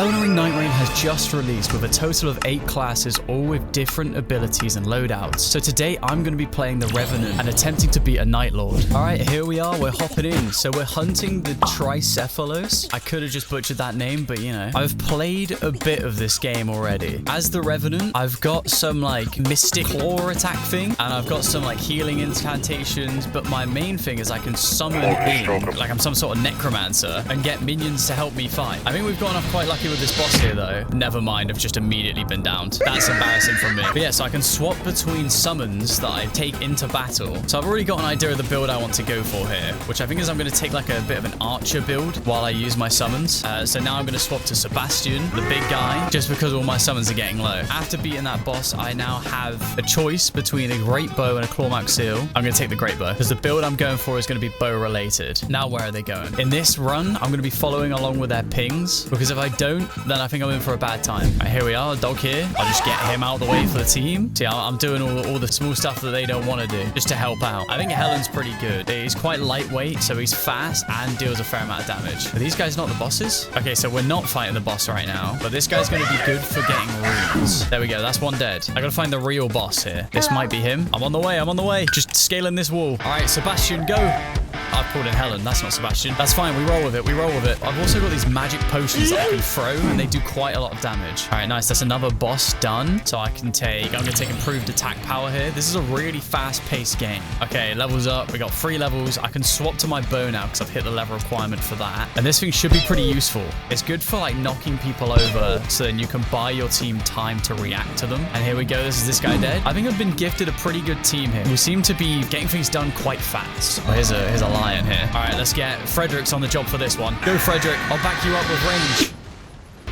Elden Ring Nightreign has just released with a total of 8 classes, all with different abilities and loadouts. So today I'm going to be playing the Revenant and attempting to beat a Night Lord. Alright, here we are, we're hopping in. So we're hunting the Tricephalos. I could have just butchered that name, but you know. I've played a bit of this game already. As the Revenant, I've got some like mystic claw attack thing, and I've got some like healing incantations, but my main thing is I can summon in, like I'm some sort of necromancer, and get minions to help me fight. I think we've gotten off quite lucky with this boss here though. Never mind, I've just immediately been downed. That's embarrassing from me. But yeah, so I can swap between summons that I take into battle. So I've already got an idea of the build I want to go for here, which I think is I'm going to take like a bit of an archer build while I use my summons. So now I'm going to swap to Sebastian, the big guy, just because all my summons are getting low. After beating that boss, I now have a choice between a great bow and a clawmark seal. I'm going to take the great bow because the build I'm going for is going to be bow related. Now, where are they going? In this run, I'm going to be following along with their pings, because if I don't, then I think I'm in for a bad time. Right, here we are, dog here. I'll just get him out of the way for the team. See, I'm doing all the small stuff that they don't want to do just to help out. I think Helen's pretty good. He's quite lightweight, so he's fast and deals a fair amount of damage. Are these guys not the bosses? Okay, so we're not fighting the boss right now, but this guy's going to be good for getting runes. There we go. That's one dead. I got to find the real boss here. This might be him. I'm on the way. I'm on the way. Just scaling this wall. All right, Sebastian, go. I've pulled in Helen. That's not Sebastian. That's fine. We roll with it. We roll with it. I've also got these magic potions that I can throw, and they do quite a lot of damage. All right, nice. That's another boss done. So I'm going to take improved attack power here. This is a really fast-paced game. Okay, levels up. We got 3 levels. I can swap to my bow now because I've hit the level requirement for that. And this thing should be pretty useful. It's good for like knocking people over, so then you can buy your team time to react to them. And here we go. This is this guy dead. I think I've been gifted a pretty good team here. We seem to be getting things done quite fast. Oh, here's a lion here. All right, let's get Frederick's on the job for this one. Go, Frederick. I'll back you up with range.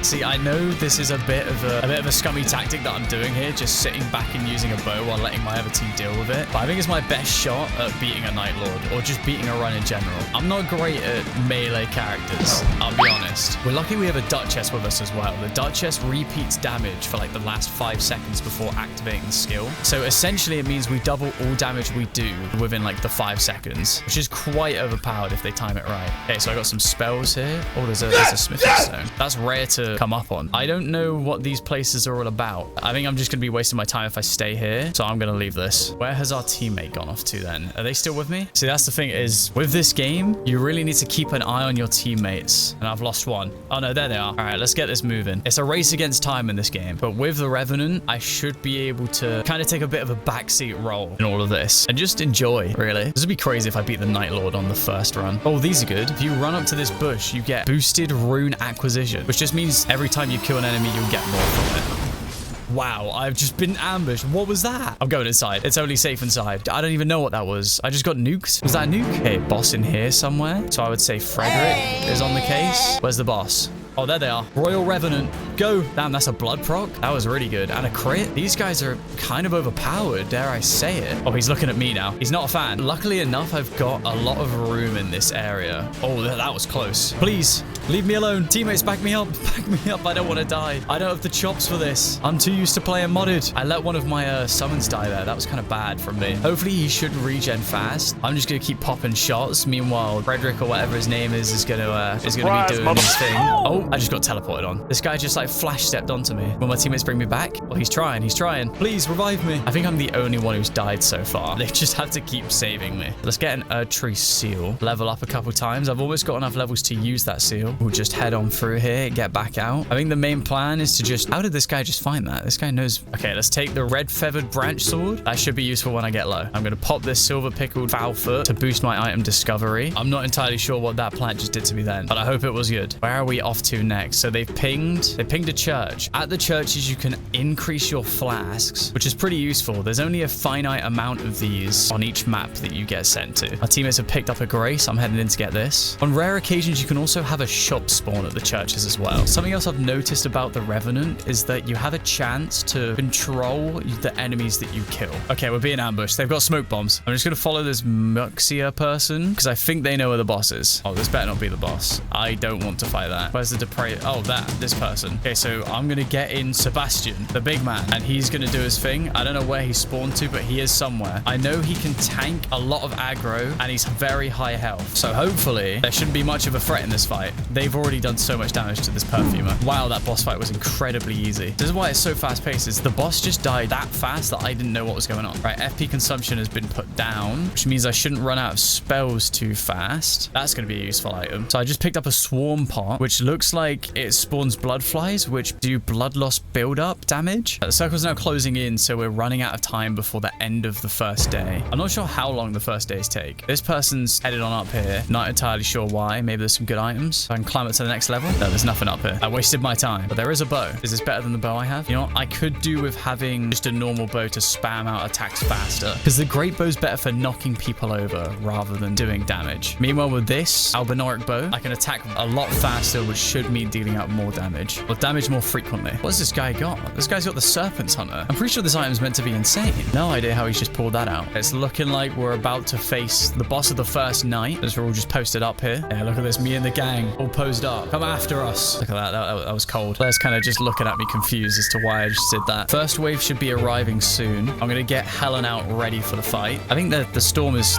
See, I know this is a bit of a scummy tactic that I'm doing here, just sitting back and using a bow while letting my other team deal with it. But I think it's my best shot at beating a Night Lord, or just beating a run in general. I'm not great at melee characters, I'll be honest. We're lucky we have a Duchess with us as well. The Duchess repeats damage for like the last 5 seconds before activating the skill. So essentially it means we double all damage we do within like the 5 seconds, which is quite overpowered if they time it right. Okay, so I got some spells here. Oh, there's a smithing stone. That's rare to come up on. I don't know what these places are all about. I think I'm just gonna be wasting my time if I stay here, so I'm gonna leave this. Where has our teammate gone off to then? Are they still with me? See, that's the thing is, with this game, you really need to keep an eye on your teammates. And I've lost one. Oh no, there they are. All right, let's get this moving. It's a race against time in this game, but with the Revenant, I should be able to kind of take a bit of a backseat role in all of this and just enjoy, really. This would be crazy if I beat the Night Lord on the first run. Oh, these are good. If you run up to this bush, you get boosted rune acquisition, which just means every time you kill an enemy, you'll get more from it. Wow, I've just been ambushed. What was that? I'm going inside. It's only safe inside. I don't even know what that was. I just got nuked. Was that a nuke? Okay, boss in here somewhere. So I would say Frederick is on the case. Where's the boss? Oh, there they are. Royal Revenant. Go. Damn, that's a blood proc. That was really good. And a crit. These guys are kind of overpowered, dare I say it. Oh, he's looking at me now. He's not a fan. Luckily enough, I've got a lot of room in this area. Oh, that was close. Please, leave me alone. Teammates, back me up. Back me up. I don't want to die. I don't have the chops for this. I'm too used to playing modded. I let one of my summons die there. That was kind of bad from me. Hopefully, he should regen fast. I'm just going to keep popping shots. Meanwhile, Frederick or whatever his name is going to be doing his thing. Oh, I just got teleported on. This guy just like flash stepped onto me. Will my teammates bring me back? Well, he's trying. He's trying. Please revive me. I think I'm the only one who's died so far. They just have to keep saving me. Let's get an Erdtree seal. Level up a couple times. I've almost got enough levels to use that seal. We'll just head on through here, get back out. I think the main plan is to just... How did this guy just find that? This guy knows... Okay, let's take the red feathered branch sword. That should be useful when I get low. I'm going to pop this silver pickled foul foot to boost my item discovery. I'm not entirely sure what that plant just did to me then, but I hope it was good. Where are we off to next? So they've pinged a church. At the churches, you can increase your flasks, which is pretty useful. There's only a finite amount of these on each map that you get sent to. Our teammates have picked up a grace. I'm heading in to get this. On rare occasions, you can also have a shop spawn at the churches as well. Something else I've noticed about the Revenant is that you have a chance to control the enemies that you kill. Okay, we're being ambushed. They've got smoke bombs. I'm just going to follow this Muxia person because I think they know where the boss is. Oh, this better not be the boss. I don't want to fight that. Where's the Depre? Oh, this person. Okay, so I'm going to get in Sebastian, the big man, and he's going to do his thing. I don't know where he spawned to, but he is somewhere. I know he can tank a lot of aggro, and he's very high health. So hopefully there shouldn't be much of a threat in this fight. They've already done so much damage to this perfumer. Wow, that boss fight was incredibly easy. This is why it's so fast paced, is the boss just died that fast that I didn't know what was going on. Right, FP consumption has been put down, which means I shouldn't run out of spells too fast. That's going to be a useful item. So I just picked up a swarm pot, which looks like it spawns blood flies, which do blood loss build up damage. The circle's now closing in, so we're running out of time before the end of the first day. I'm not sure how long the first days take. This person's headed on up here. Not entirely sure why. Maybe there's some good items. So I can climb up to the next level. No, there's nothing up here. I wasted my time, but there is a bow. Is this better than the bow I have? You know what? I could do with having just a normal bow to spam out attacks faster, because the great bow's better for knocking people over rather than doing damage. Meanwhile, with this albinoric bow, I can attack a lot faster, which should mean dealing out more damage, or damage more frequently. What's this guy got? This guy's got the Serpent's Hunter. I'm pretty sure this item's meant to be insane. No idea how he's just pulled that out. It's looking like we're about to face the boss of the first night, as we're all just posted up here. Yeah, look at this. Me and the gang all posed up. Come after us. Look at that. That was cold. Players kind of just looking at me confused as to why I just did that. First wave should be arriving soon. I'm going to get Helen out ready for the fight. I think that the storm is...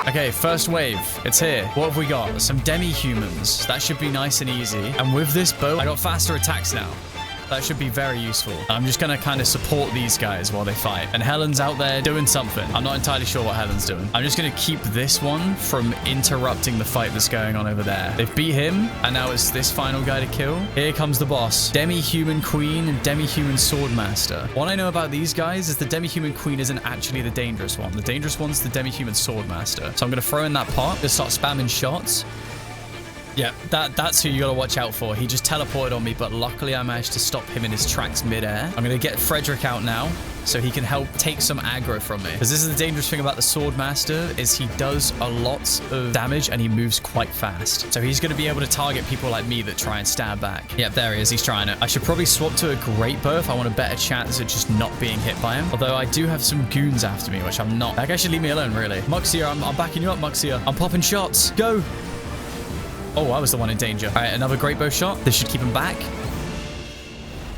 Okay, first wave. It's here. What have we got? Some demi-humans. That should be nice and easy. And with this bow, I got faster attacks now. That should be very useful. I'm just going to kind of support these guys while they fight. And Helen's out there doing something. I'm not entirely sure what Helen's doing. I'm just going to keep this one from interrupting the fight that's going on over there. They've beat him, and now it's this final guy to kill. Here comes the boss. Demi-Human Queen and Demi-Human Swordmaster. What I know about these guys is the Demi-Human Queen isn't actually the dangerous one. The dangerous one's the Demi-Human Swordmaster. So I'm going to throw in that pot, just start spamming shots. Yeah, that's who you gotta watch out for. He just teleported on me, but luckily I managed to stop him in his tracks mid-air. I'm gonna get Frederick out now, so he can help take some aggro from me. Because this is the dangerous thing about the Swordmaster, is he does a lot of damage and he moves quite fast. So he's gonna be able to target people like me that try and stab back. Yep, there he is. He's trying it. I should probably swap to a great bow if I want a better chance at just not being hit by him. Although I do have some goons after me, which I'm not. That guy should leave me alone, really. Muxia, I'm backing you up, Muxia. I'm popping shots. Go. Oh, I was the one in danger. All right, another great bow shot. This should keep him back.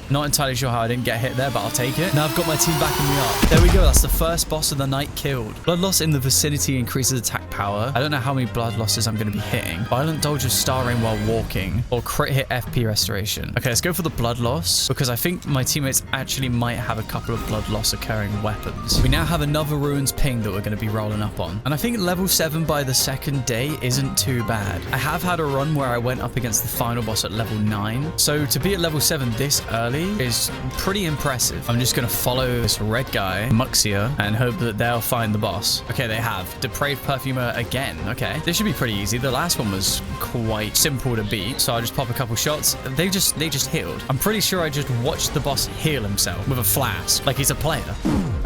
Not entirely sure how I didn't get hit there, but I'll take it. Now I've got my team backing me up. There we go. That's the first boss of the night killed. Blood loss in the vicinity increases attack power. I don't know how many blood losses I'm going to be hitting. Violent dodge of star rain while walking, or crit hit FP restoration. Okay, let's go for the blood loss, because I think my teammates actually might have a couple of blood loss occurring weapons. We now have another ruins ping that we're going to be rolling up on. And I think level 7 by the second day isn't too bad. I have had a run where I went up against the final boss at level 9. So to be at level 7 this early is pretty impressive. I'm just going to follow this red guy, Muxia, and hope that they'll find the boss. Okay, they have. Depraved Perfumer again. Okay, this should be pretty easy. The last one was quite simple to beat, so I'll just pop a couple shots. They just healed. I'm pretty sure I just watched the boss heal himself with a flask, like he's a player.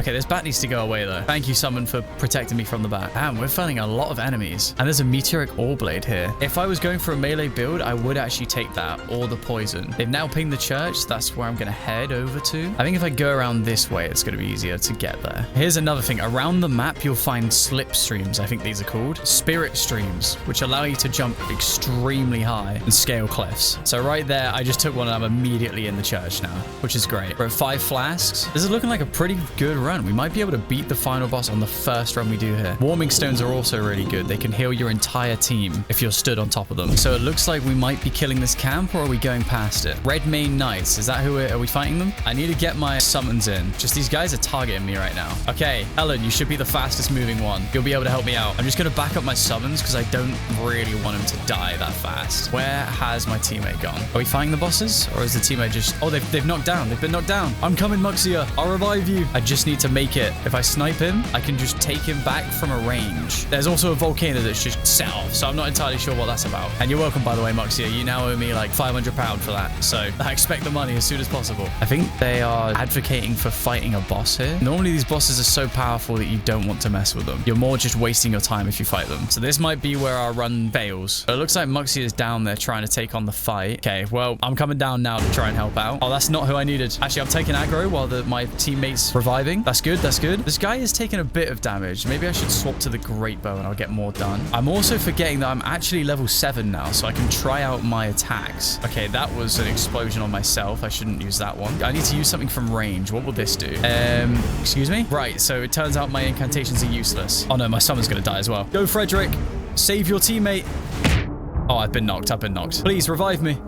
Okay, this bat needs to go away though. Thank you, Summon, for protecting me from the bat. Damn, we're fighting a lot of enemies. And there's a meteoric ore blade here. If I was going for a melee build, I would actually take that, or the poison. They've now pinged the church. That's where I'm going to head over to. I think if I go around this way, it's going to be easier to get there. Here's another thing. Around the map, you'll find slip streams. I think these are called spirit streams, which allow you to jump extremely high and scale cliffs. So right there, I just took one and I'm immediately in the church now, which is great. We're at 5 flasks. This is looking like a pretty good run. We might be able to beat the final boss on the first run we do here. Warming stones are also really good. They can heal your entire team if you're stood on top of them. So it looks like we might be killing this camp, or are we going past it? Red Mane Knights. Is that who are we fighting them? I need to get my summons in. Just these guys are targeting me right now. Okay, Ellen, you should be the fastest moving one. You'll be able to help me out. I'm just going to back up my summons because I don't really want him to die that fast. Where has my teammate gone? Are we fighting the bosses, or is the teammate just... Oh, they've knocked down. They've been knocked down. I'm coming, Muxia. I'll revive you. I just need to make it. If I snipe him, I can just take him back from a range. There's also a volcano that's just set off, so I'm not entirely sure what that's about. And you're welcome, by the way, Muxia. You now owe me like £500 for that. So I expect the money as soon soon as possible. I think they are advocating for fighting a boss here. Normally, these bosses are so powerful that you don't want to mess with them. You're more just wasting your time if you fight them. So this might be where our run fails. But it looks like Muxie is down there trying to take on the fight. Okay, well, I'm coming down now to try and help out. Oh, that's not who I needed. Actually, I'm taking aggro while my teammate's reviving. That's good. That's good. This guy is taking a bit of damage. Maybe I should swap to the great bow and I'll get more done. I'm also forgetting that I'm actually level 7 now, so I can try out my attacks. Okay, that was an explosion on myself. I shouldn't use that one. I need to use something from range. What will this do? Excuse me? Right, so it turns out my incantations are useless. Oh no, my summon's gonna die as well. Go, Frederick. Save your teammate. Oh, I've been knocked. I've been knocked. Please revive me.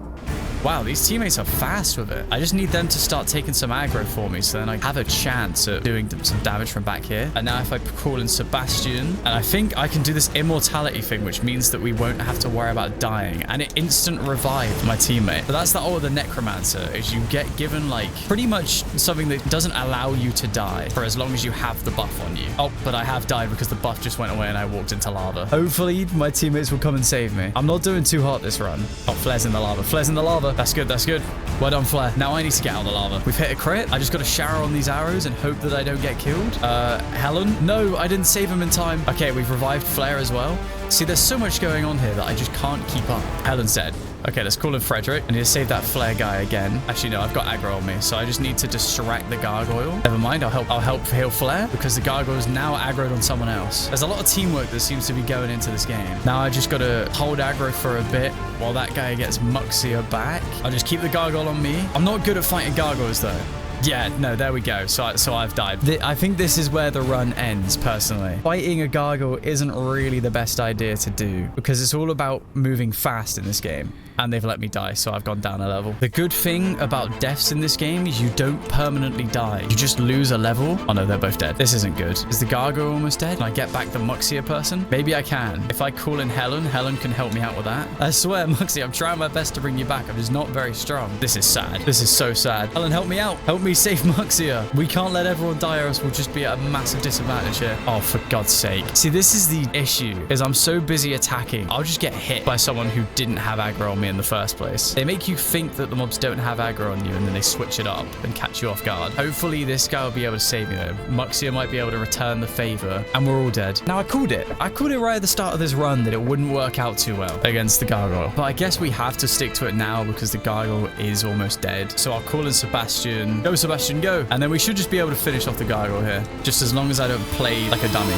Wow, these teammates are fast with it. I just need them to start taking some aggro for me so then I have a chance at doing some damage from back here. And now if I call in Sebastian, and I think I can do this immortality thing, which means that we won't have to worry about dying. And it instant revived my teammate. But that's the ult of the necromancer, is you get given like pretty much something that doesn't allow you to die for as long as you have the buff on you. Oh, but I have died because the buff just went away and I walked into lava. Hopefully my teammates will come and save me. I'm not doing too hot this run. Oh, Flare's in the lava. Flare's in the lava. That's good. That's good. Well done, Flare. Now I need to get out of the lava. We've hit a crit. I just got to shower on these arrows and hope that I don't get killed. Helen? No, I didn't save him in time. Okay, we've revived Flare as well. See, there's so much going on here that I just can't keep up. Helen's dead. Okay, let's call in Frederick. I need to save that Flare guy again. Actually, no, I've got aggro on me, so I just need to distract the gargoyle. Never mind, I'll help heal Flare because the gargoyle's now aggroed on someone else. There's a lot of teamwork that seems to be going into this game. Now I just got to hold aggro for a bit while that guy gets Muxia back. I'll just keep the gargoyle on me. I'm not good at fighting gargoyles though. Yeah, no, there we go. So I've died. I think this is where the run ends, personally. Fighting a gargoyle isn't really the best idea to do because it's all about moving fast in this game. And they've let me die, so I've gone down a level. The good thing about deaths in this game is you don't permanently die. You just lose a level. Oh no, they're both dead. This isn't good. Is the gargoyle almost dead? Can I get back the Muxia person? Maybe I can. If I call in Helen, Helen can help me out with that. I swear, Muxia, I'm trying my best to bring you back. I'm just not very strong. This is sad. This is so sad. Helen, help me out. Help me save Muxia. We can't let everyone die or else we'll just be at a massive disadvantage here. Oh, for God's sake. See, this is the issue, is I'm so busy attacking. I'll just get hit by someone who didn't have aggro on me in the first place. They make you think that the mobs don't have aggro on you and then they switch it up and catch you off guard. Hopefully this guy will be able to save me though. Muxia might be able to return the favor and we're all dead. Now I called it right at the start of this run that it wouldn't work out too well against the gargoyle. But I guess we have to stick to it now because the gargoyle is almost dead. So I'll call in Sebastian. Go Sebastian, go. And then we should just be able to finish off the gargoyle here. Just as long as I don't play like a dummy.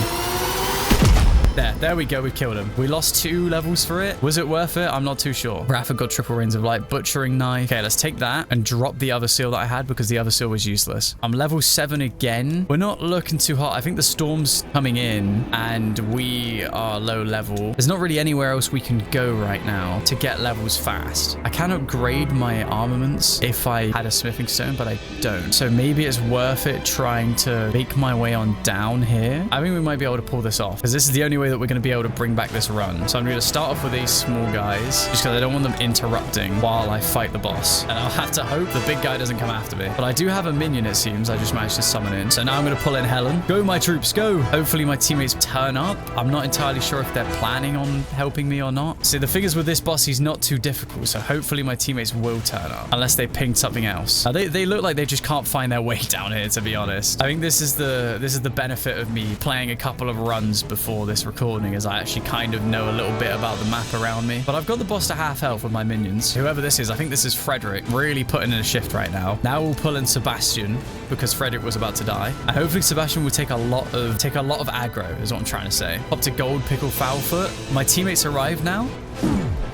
There we go. We killed him. We lost 2 levels for it. Was it worth it? I'm not too sure. Rafa got triple reigns of light, butchering knife. Okay, let's take that and drop the other seal that I had because the other seal was useless. I'm level 7 again. We're not looking too hot. I think the storm's coming in and we are low level. There's not really anywhere else we can go right now to get levels fast. I can upgrade my armaments if I had a smithing stone, but I don't. So maybe it's worth it trying to make my way on down here. I think we might be able to pull this off because this is the only way that we're going to be able to bring back this run. So I'm going to start off with these small guys just because I don't want them interrupting while I fight the boss. And I'll have to hope the big guy doesn't come after me. But I do have a minion, it seems. I just managed to summon in. So now I'm going to pull in Helen. Go, my troops, go. Hopefully my teammates turn up. I'm not entirely sure if they're planning on helping me or not. See, the figures with this boss, he's not too difficult. So hopefully my teammates will turn up unless they pinged something else. They look like they just can't find their way down here, to be honest. I think this is the benefit of me playing a couple of runs before this recording is I actually kind of know a little bit about the map around me. But I've got the boss to half health with my minions. Whoever this is, I think this is Frederick, really putting in a shift right now. Now we'll pull in Sebastian because Frederick was about to die. And hopefully Sebastian will take a lot of aggro is what I'm trying to say. Up to gold pickle foulfoot. My teammates arrive now.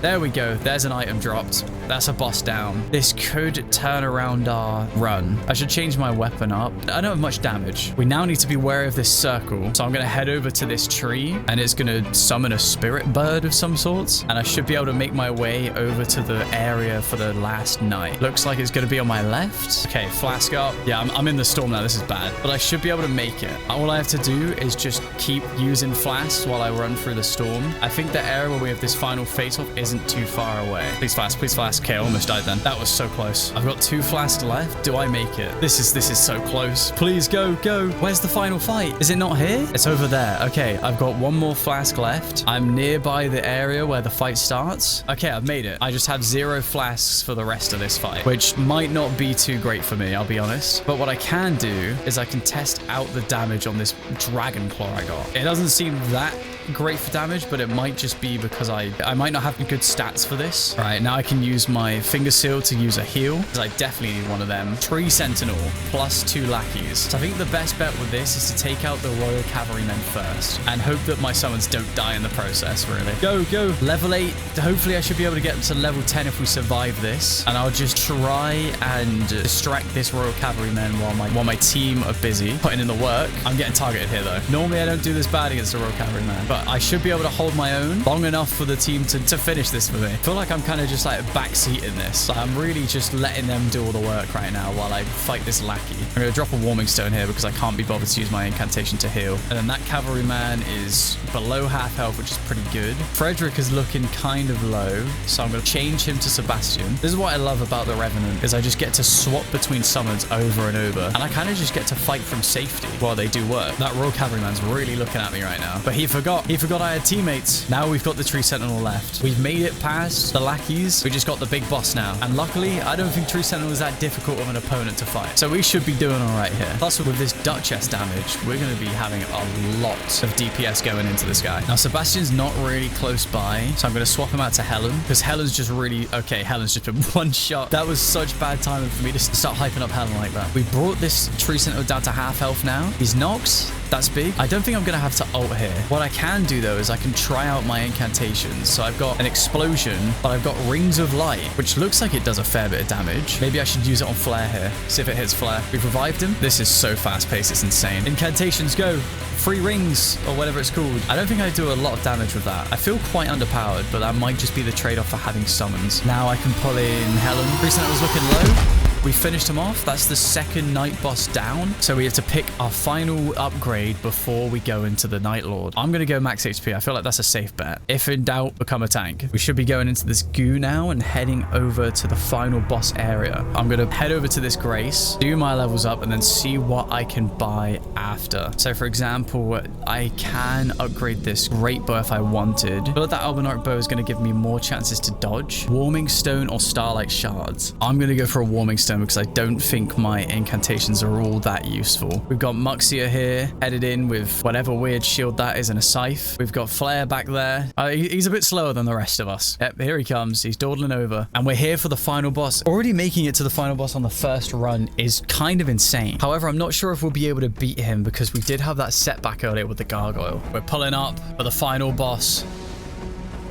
There we go. There's an item dropped. That's a boss down. This could turn around our run. I should change my weapon up. I don't have much damage. We now need to be wary of this circle. So I'm going to head over to this tree and it's going to summon a spirit bird of some sorts. And I should be able to make my way over to the area for the last night. Looks like it's going to be on my left. Okay, flask up. Yeah, I'm in the storm now. This is bad. But I should be able to make it. All I have to do is just keep using flasks while I run through the storm. I think the area where we have this final face-off isn't too far away. Please flask, please flask. flask. Okay, I almost died then. That was so close. I've got 2 flasks left. Do I make it? This is so close. Please go, go. Where's the final fight? Is it not here? It's over there. Okay, I've got 1 more flask left. I'm nearby the area where the fight starts. Okay, I've made it. I just have 0 flasks for the rest of this fight, which might not be too great for me, I'll be honest. But what I can do is I can test out the damage on this dragon claw I got. It doesn't seem that great for damage, but it might just be because I might not have good stats for this. All right, now I can use my finger seal to use a heal, because I definitely need one of them. Tree Sentinel plus 2 lackeys. So I think the best bet with this is to take out the Royal Cavalrymen first and hope that my summons don't die in the process, really. Go, go. Level 8. Hopefully I should be able to get to level 10 if we survive this. And I'll just try and distract this Royal Cavalrymen while my team are busy putting in the work. I'm getting targeted here, though. Normally I don't do this bad against the Royal Cavalrymen, but I should be able to hold my own long enough for the team to finish this for me. I feel like I'm kind of just like backseating this. Like, I'm really just letting them do all the work right now while I fight this lackey. I'm going to drop a warming stone here because I can't be bothered to use my incantation to heal. And then that cavalryman is below half health, which is pretty good. Frederick is looking kind of low, so I'm going to change him to Sebastian. This is what I love about the Revenant, is I just get to swap between summons over and over. And I kind of just get to fight from safety while they do work. That Royal Cavalryman's really looking at me right now. But he forgot I had teammates. Now we've got the Tree Sentinel left. We've made it past the lackeys. We just got the big boss now. And luckily, I don't think Tree Sentinel is that difficult of an opponent to fight. So we should be doing all right here. Plus, with this Duchess damage, we're going to be having a lot of DPS going into this guy. Now, Sebastian's not really close by, so I'm going to swap him out to Helen, because Helen's just really... Okay, Helen's just been one shot. That was such bad timing for me to start hyping up Helen like that. We brought this Tree Sentinel down to half health now. He's Nox. That's big. I don't think I'm going to have to ult here. What I can do, though, is I can try out my incantations. So I've got an explosion, but I've got Rings of Light, which looks like it does a fair bit of damage. Maybe I should use it on Flare here. See if it hits Flare. We've revived him. This is so fast-paced. It's insane. Incantations, go. 3 rings, or whatever it's called. I don't think I do a lot of damage with that. I feel quite underpowered, but that might just be the trade-off for having summons. Now I can pull in Helen. Recently, I was looking low. We finished him off. That's the second night boss down. So we have to pick our final upgrade before we go into the Night Lord. I'm going to go max HP. I feel like that's a safe bet. If in doubt, become a tank. We should be going into this goo now and heading over to the final boss area. I'm going to head over to this Grace, do my levels up, and then see what I can buy after. So for example, I can upgrade this great bow if I wanted. I feel like that Albinarch bow is going to give me more chances to dodge. Warming Stone or Starlight Shards. I'm going to go for a Warming Stone because I don't think my incantations are all that useful. We've got Muxia here, headed in with whatever weird shield that is and a scythe. We've got Flare back there. He's a bit slower than the rest of us. Yep, here he comes. He's dawdling over. And we're here for the final boss. Already making it to the final boss on the first run is kind of insane. However, I'm not sure if we'll be able to beat him because we did have that setback earlier with the gargoyle. We're pulling up for the final boss.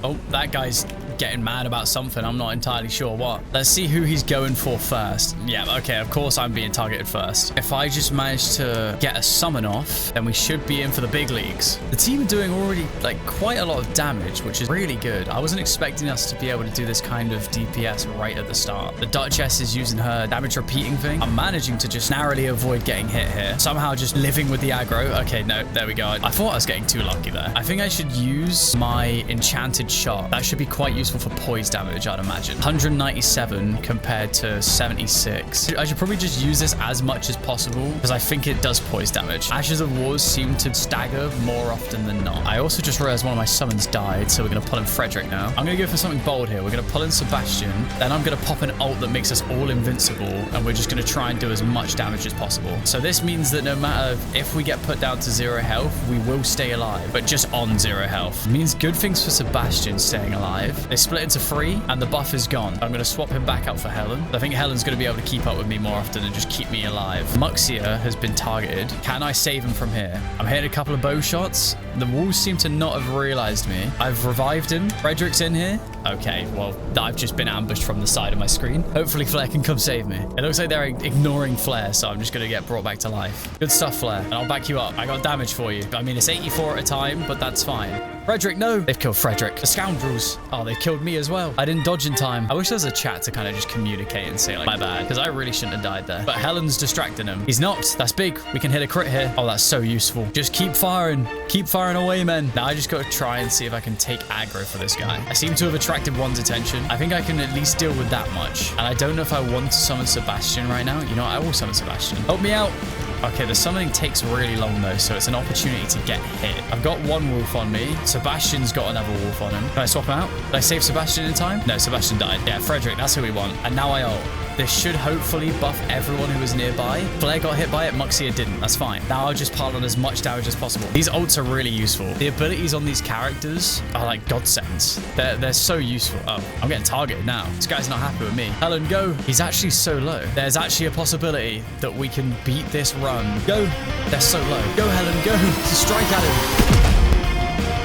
Oh, that guy's getting mad about something. I'm not entirely sure what. Let's see who he's going for first. Yeah, okay, of course I'm being targeted first. If I just manage to get a summon off, then we should be in for the big leagues. The team are doing already like quite a lot of damage, which is really good. I wasn't expecting us to be able to do this kind of DPS right at the start. The Duchess is using her damage repeating thing. I'm managing to just narrowly avoid getting hit here. Somehow just living with the aggro. Okay, no, there we go. I thought I was getting too lucky there. I think I should use my enchanted shot. That should be quite useful for poise damage, I'd imagine. 197 compared to 76. I should probably just use this as much as possible because I think it does poise damage. Ashes of Wars seem to stagger more often than not. I also just realized one of my summons died, so we're going to pull in Frederick now. I'm going to go for something bold here. We're going to pull in Sebastian. Then I'm going to pop an ult that makes us all invincible, and we're just going to try and do as much damage as possible. So this means that no matter if we get put down to 0 health, we will stay alive, but just on 0 health. It means good things for Sebastian staying alive. They split into 3 and the buff is gone. I'm going to swap him back out for Helen. I think Helen's going to be able to keep up with me more often and just keep me alive. Muxia has been targeted. Can I save him from here? I'm hitting a couple of bow shots. The wolves seem to not have realized me. I've revived him. Frederick's in here. Okay, well, I've just been ambushed from the side of my screen. Hopefully Flare can come save me. It looks like they're ignoring Flare, so I'm just going to get brought back to life. Good stuff, Flare. And I'll back you up. I got damage for you. I mean, it's 84 at a time, but that's fine. Frederick, no. They've killed Frederick. The scoundrels. Oh, they've killed me as well. I didn't dodge in time. I wish there was a chat to kind of just communicate and say, like, my bad, because I really shouldn't have died there. But Helen's distracting him. He's knocked. That's big. We can hit a crit here. Oh, that's so useful. Just keep firing. Keep firing away, men. Now I just got to try and see if I can take aggro for this guy. I seem to have attracted one's attention. I think I can at least deal with that much. And I don't know if I want to summon Sebastian right now. You know what? I will summon Sebastian. Help me out. Okay, the summoning takes really long though, so it's an opportunity to get hit. I've got one wolf on me. Sebastian's got another wolf on him. Can I swap him out? Did I save Sebastian in time? No, Sebastian died. Yeah, Frederick, that's who we want. And now I ult. This should hopefully buff everyone who was nearby. Flare got hit by it, Muxia didn't. That's fine. Now I'll just pile on as much damage as possible. These ults are really useful. The abilities on these characters are like godsends. They're so useful. Oh, I'm getting targeted now. This guy's not happy with me. Helen, go. He's actually so low. There's actually a possibility that we can beat this run. Go. They're so low. Go, Helen, go. Strike at him.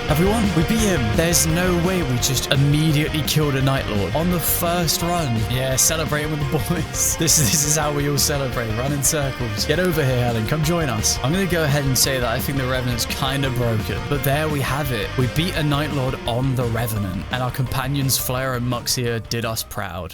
Have we won? We beat him. There's no way we just immediately killed a Night Lord on the first run. Yeah, celebrating with the boys. This is how we all celebrate. Run in circles. Get over here, Helen. Come join us. I'm going to go ahead and say that I think the Revenant's kind of broken. But there we have it. We beat a Night Lord on the Revenant. And our companions Flare and Muxia did us proud.